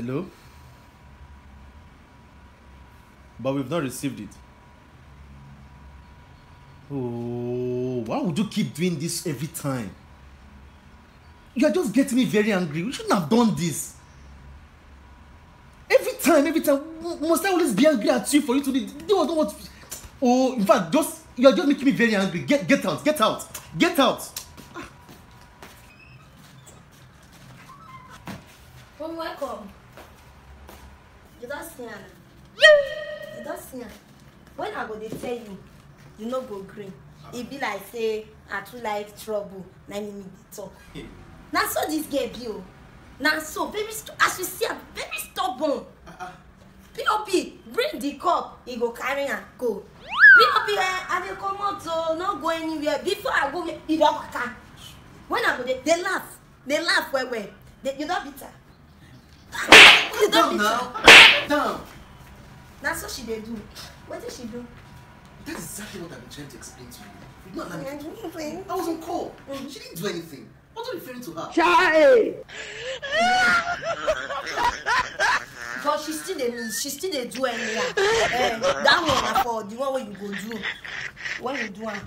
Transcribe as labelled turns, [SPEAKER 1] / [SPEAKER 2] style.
[SPEAKER 1] Hello? But we've not received it. Oh, why would you keep doing this every time? You are just getting me very angry. We shouldn't have done this. Every time. Must I always be angry at you for you to do what? Oh, in fact, you are just making me very angry. Get out.
[SPEAKER 2] Mom, welcome. You don't see her. You don't see her. When I go, they tell you, you no go green. It be like say I too like trouble. 9 minutes talk. Now so this girl be oh. Now so baby, as you see her, very stubborn. POP, bring the cup. He go carry her go. POP, I dey come out so not go anywhere. Before I go, he don't waka. When I go, they laugh. They laugh well. You don't beat her. You don't beat her.
[SPEAKER 1] Down.
[SPEAKER 2] That's what she dey do. What did she do?
[SPEAKER 1] That's exactly what I've been trying to explain to you. You don't know. I was on call. She didn't do anything. I wasn't referring to her.
[SPEAKER 3] Chai!
[SPEAKER 2] But she still dey do anyhow. That one na for the one where you go do when you do am.